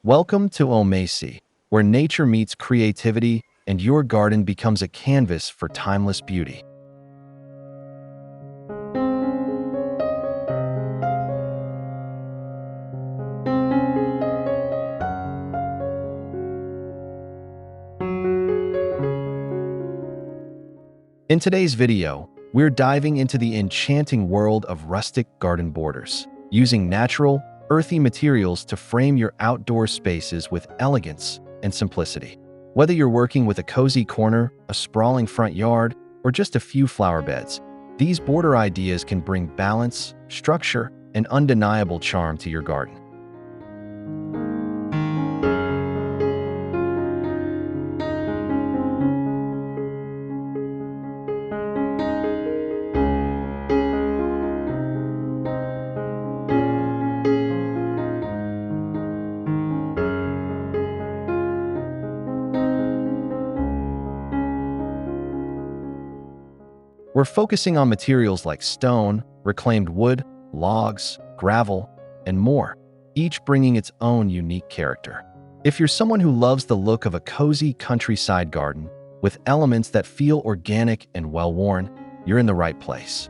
Welcome to Omacy, where nature meets creativity and your garden becomes a canvas for timeless beauty. In today's video, we're diving into the enchanting world of rustic garden borders, using natural, earthy materials to frame your outdoor spaces with elegance and simplicity. Whether you're working with a cozy corner, a sprawling front yard, or just a few flower beds, these border ideas can bring balance, structure, and undeniable charm to your garden. We're focusing on materials like stone, reclaimed wood, logs, gravel, and more, each bringing its own unique character. If you're someone who loves the look of a cozy countryside garden with elements that feel organic and well-worn, you're in the right place.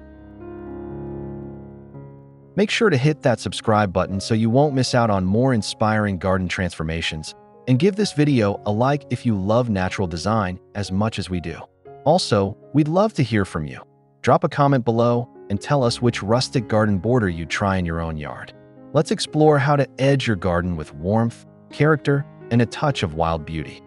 Make sure to hit that subscribe button so you won't miss out on more inspiring garden transformations, and give this video a like if you love natural design as much as we do. Also, we'd love to hear from you. Drop a comment below and tell us which rustic garden border you'd try in your own yard. Let's explore how to edge your garden with warmth, character, and a touch of wild beauty.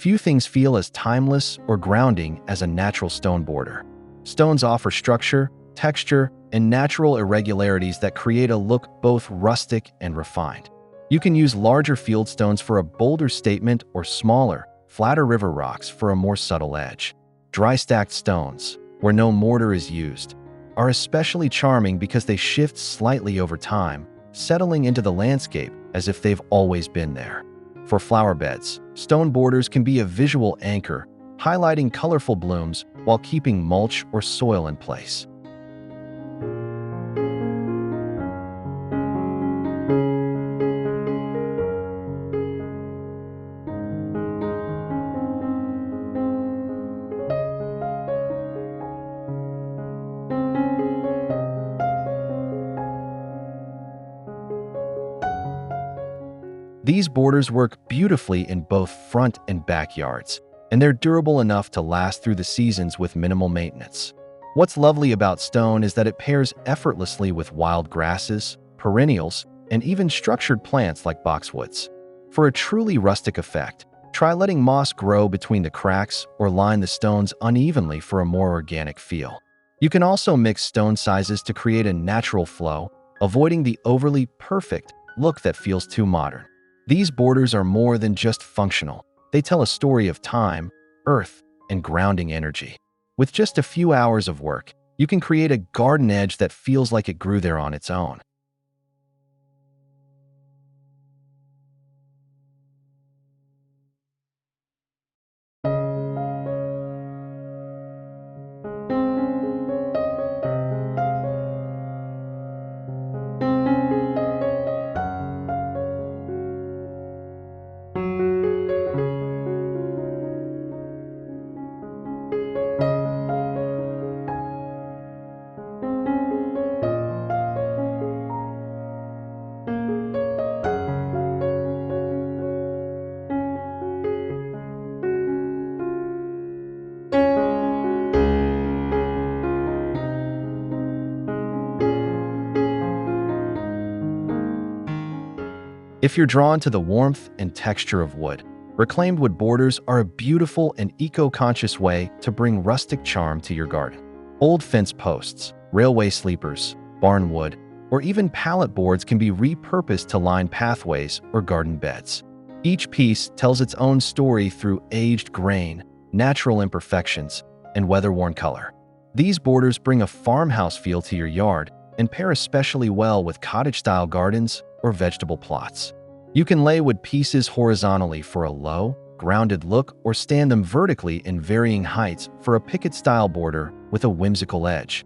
Few things feel as timeless or grounding as a natural stone border. Stones offer structure, texture, and natural irregularities that create a look both rustic and refined. You can use larger field stones for a bolder statement or smaller, flatter river rocks for a more subtle edge. Dry stacked stones, where no mortar is used, are especially charming because they shift slightly over time, settling into the landscape as if they've always been there. For flower beds, stone borders can be a visual anchor, highlighting colorful blooms while keeping mulch or soil in place. These borders work beautifully in both front and backyards, and they're durable enough to last through the seasons with minimal maintenance. What's lovely about stone is that it pairs effortlessly with wild grasses, perennials, and even structured plants like boxwoods. For a truly rustic effect, try letting moss grow between the cracks or line the stones unevenly for a more organic feel. You can also mix stone sizes to create a natural flow, avoiding the overly perfect look that feels too modern. These borders are more than just functional. They tell a story of time, earth, and grounding energy. With just a few hours of work, you can create a garden edge that feels like it grew there on its own. If you're drawn to the warmth and texture of wood, reclaimed wood borders are a beautiful and eco-conscious way to bring rustic charm to your garden. Old fence posts, railway sleepers, barn wood, or even pallet boards can be repurposed to line pathways or garden beds. Each piece tells its own story through aged grain, natural imperfections, and weather-worn color. These borders bring a farmhouse feel to your yard and pair especially well with cottage-style gardens or vegetable plots. You can lay wood pieces horizontally for a low, grounded look or stand them vertically in varying heights for a picket-style border with a whimsical edge.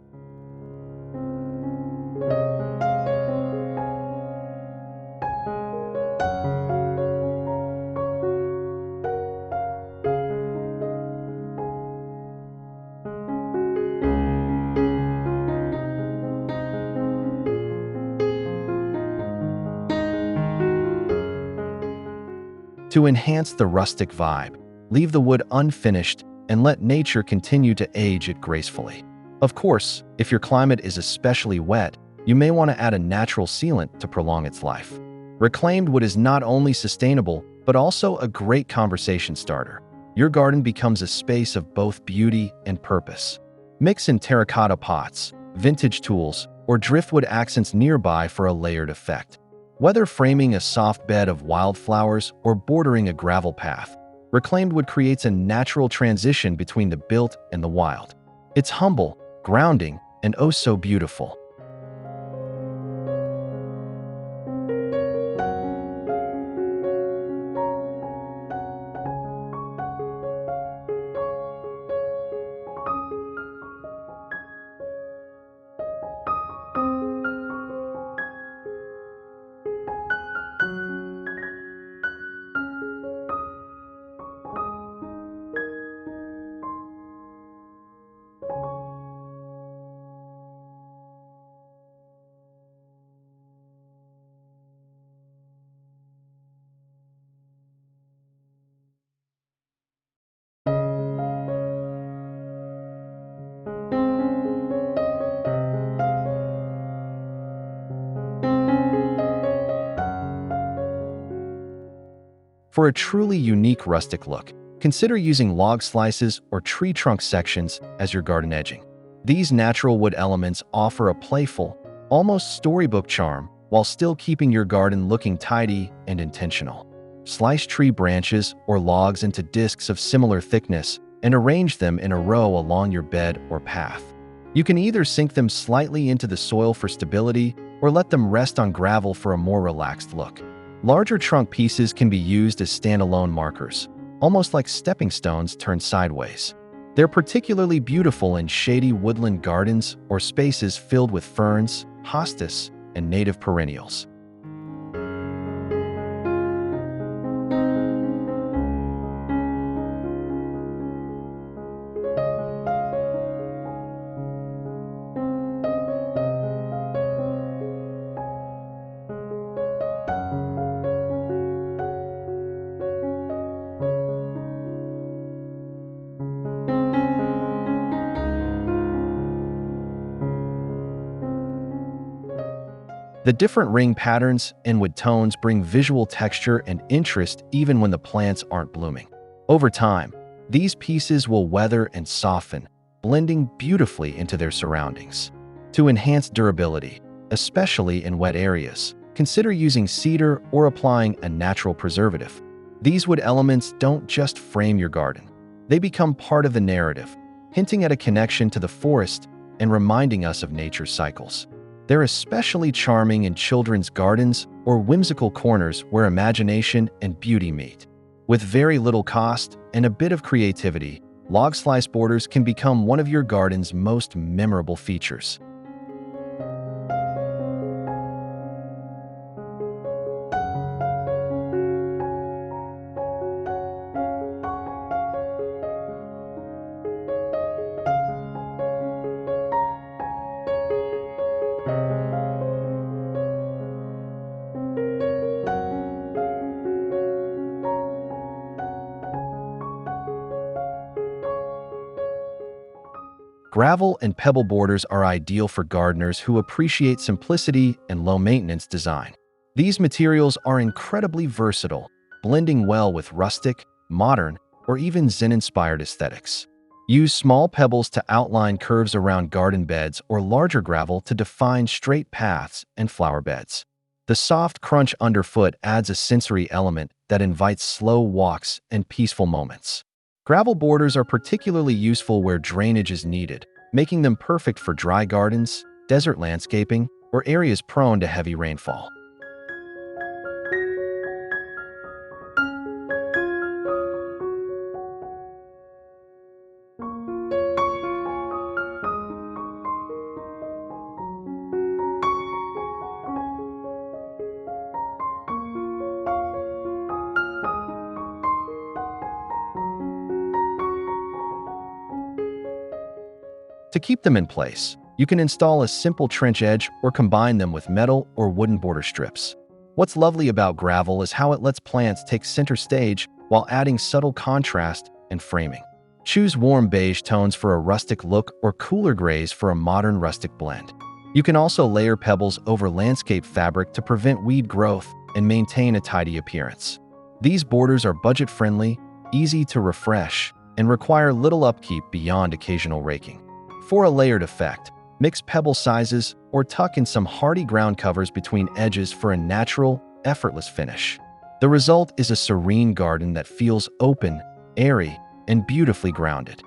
To enhance the rustic vibe, leave the wood unfinished and let nature continue to age it gracefully. Of course, if your climate is especially wet, you may want to add a natural sealant to prolong its life. Reclaimed wood is not only sustainable, but also a great conversation starter. Your garden becomes a space of both beauty and purpose. Mix in terracotta pots, vintage tools, or driftwood accents nearby for a layered effect. Whether framing a soft bed of wildflowers or bordering a gravel path, reclaimed wood creates a natural transition between the built and the wild. It's humble, grounding, and oh so beautiful. For a truly unique rustic look, consider using log slices or tree trunk sections as your garden edging. These natural wood elements offer a playful, almost storybook charm while still keeping your garden looking tidy and intentional. Slice tree branches or logs into discs of similar thickness and arrange them in a row along your bed or path. You can either sink them slightly into the soil for stability or let them rest on gravel for a more relaxed look. Larger trunk pieces can be used as standalone markers, almost like stepping stones turned sideways. They're particularly beautiful in shady woodland gardens or spaces filled with ferns, hostas, and native perennials. The different ring patterns and wood tones bring visual texture and interest even when the plants aren't blooming. Over time, these pieces will weather and soften, blending beautifully into their surroundings. To enhance durability, especially in wet areas, consider using cedar or applying a natural preservative. These wood elements don't just frame your garden. They become part of the narrative, hinting at a connection to the forest and reminding us of nature's cycles. They're especially charming in children's gardens or whimsical corners where imagination and beauty meet. With very little cost and a bit of creativity, log slice borders can become one of your garden's most memorable features. Gravel and pebble borders are ideal for gardeners who appreciate simplicity and low-maintenance design. These materials are incredibly versatile, blending well with rustic, modern, or even Zen-inspired aesthetics. Use small pebbles to outline curves around garden beds or larger gravel to define straight paths and flower beds. The soft crunch underfoot adds a sensory element that invites slow walks and peaceful moments. Gravel borders are particularly useful where drainage is needed, making them perfect for dry gardens, desert landscaping, or areas prone to heavy rainfall. To keep them in place, you can install a simple trench edge or combine them with metal or wooden border strips. What's lovely about gravel is how it lets plants take center stage while adding subtle contrast and framing. Choose warm beige tones for a rustic look or cooler grays for a modern rustic blend. You can also layer pebbles over landscape fabric to prevent weed growth and maintain a tidy appearance. These borders are budget-friendly, easy to refresh, and require little upkeep beyond occasional raking. For a layered effect, mix pebble sizes or tuck in some hardy ground covers between edges for a natural, effortless finish. The result is a serene garden that feels open, airy, and beautifully grounded.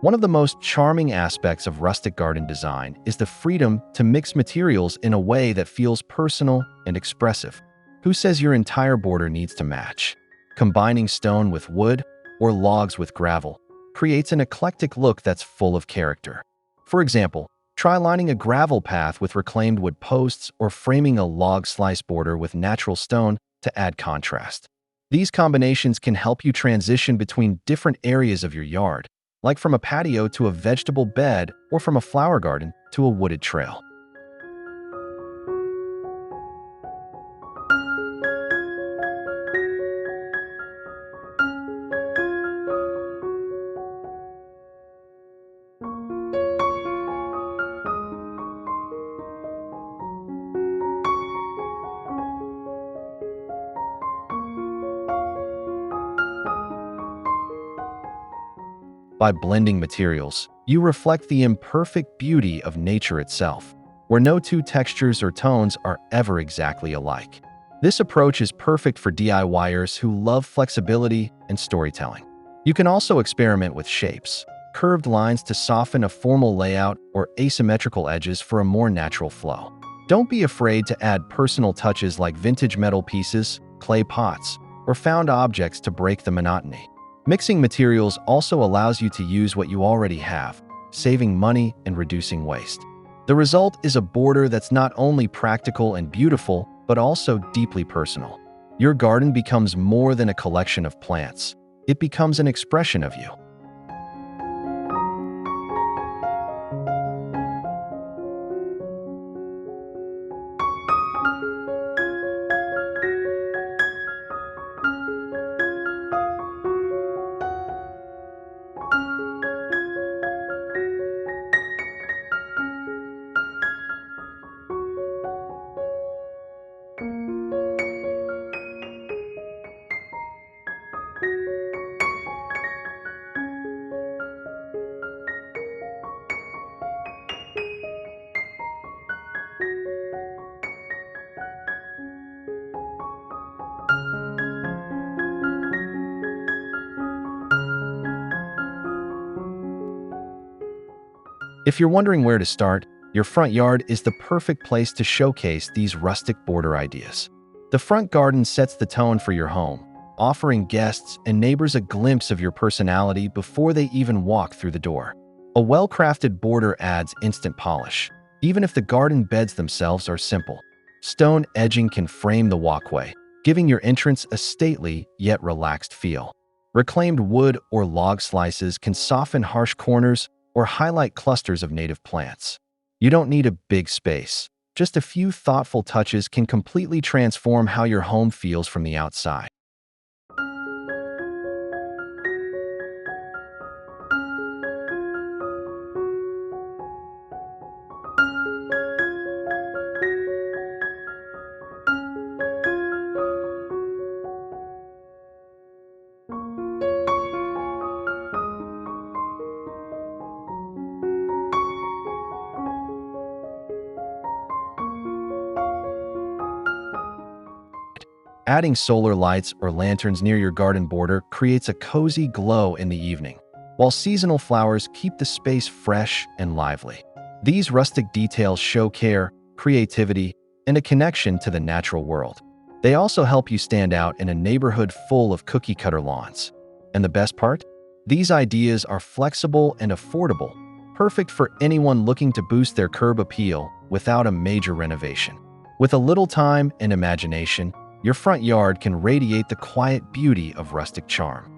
One of the most charming aspects of rustic garden design is the freedom to mix materials in a way that feels personal and expressive. Who says your entire border needs to match? Combining stone with wood or logs with gravel creates an eclectic look that's full of character. For example, try lining a gravel path with reclaimed wood posts or framing a log slice border with natural stone to add contrast. These combinations can help you transition between different areas of your yard, like from a patio to a vegetable bed or from a flower garden to a wooded trail. By blending materials, you reflect the imperfect beauty of nature itself, where no two textures or tones are ever exactly alike. This approach is perfect for DIYers who love flexibility and storytelling. You can also experiment with shapes, curved lines to soften a formal layout, or asymmetrical edges for a more natural flow. Don't be afraid to add personal touches like vintage metal pieces, clay pots, or found objects to break the monotony. Mixing materials also allows you to use what you already have, saving money and reducing waste. The result is a border that's not only practical and beautiful, but also deeply personal. Your garden becomes more than a collection of plants. It becomes an expression of you. If you're wondering where to start, your front yard is the perfect place to showcase these rustic border ideas. The front garden sets the tone for your home, offering guests and neighbors a glimpse of your personality before they even walk through the door. A well-crafted border adds instant polish, even if the garden beds themselves are simple. Stone edging can frame the walkway, giving your entrance a stately yet relaxed feel. Reclaimed wood or log slices can soften harsh corners or highlight clusters of native plants. You don't need a big space. Just a few thoughtful touches can completely transform how your home feels from the outside. Adding solar lights or lanterns near your garden border creates a cozy glow in the evening, while seasonal flowers keep the space fresh and lively. These rustic details show care, creativity, and a connection to the natural world. They also help you stand out in a neighborhood full of cookie-cutter lawns. And the best part? These ideas are flexible and affordable, perfect for anyone looking to boost their curb appeal without a major renovation. With a little time and imagination, your front yard can radiate the quiet beauty of rustic charm.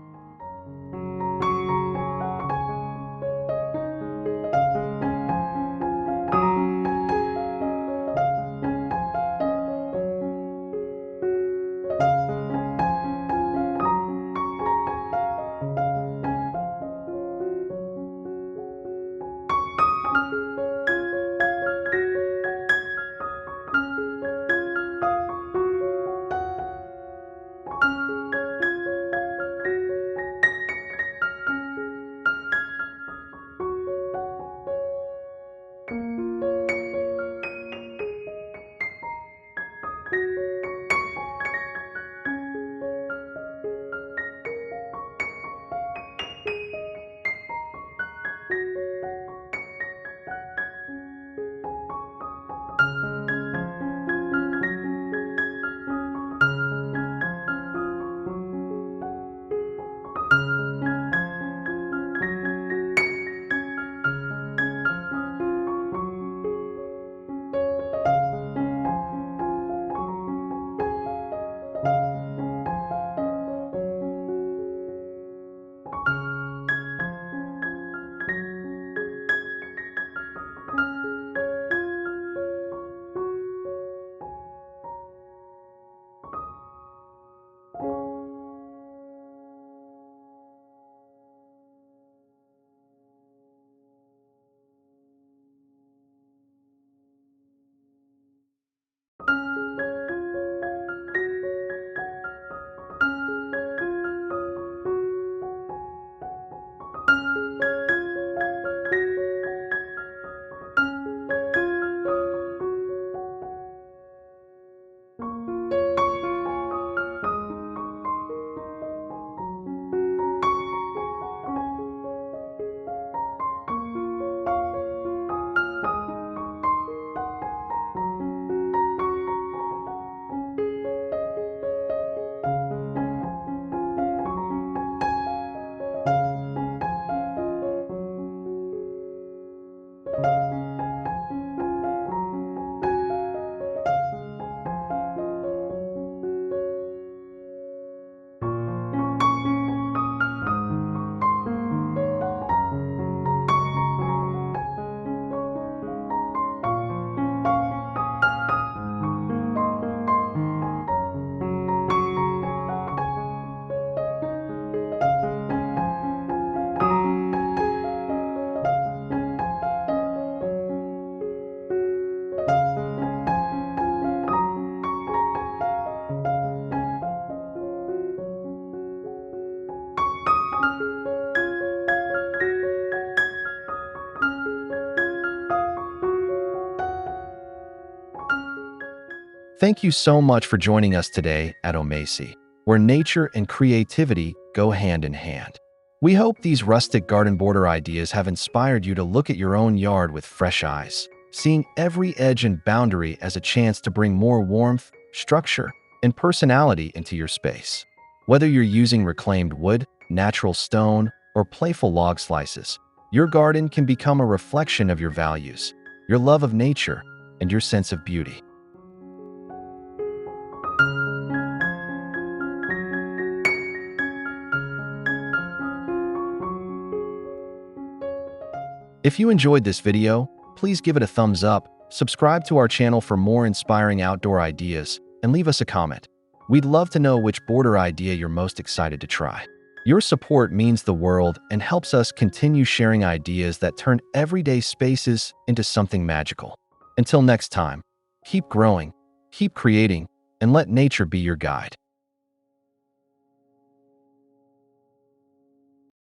Thank you so much for joining us today at Omacy, where nature and creativity go hand in hand. We hope these rustic garden border ideas have inspired you to look at your own yard with fresh eyes, seeing every edge and boundary as a chance to bring more warmth, structure, and personality into your space. Whether you're using reclaimed wood, natural stone, or playful log slices, your garden can become a reflection of your values, your love of nature, and your sense of beauty. If you enjoyed this video, please give it a thumbs up, subscribe to our channel for more inspiring outdoor ideas, and leave us a comment. We'd love to know which border idea you're most excited to try. Your support means the world and helps us continue sharing ideas that turn everyday spaces into something magical. Until next time, keep growing, keep creating, and let nature be your guide.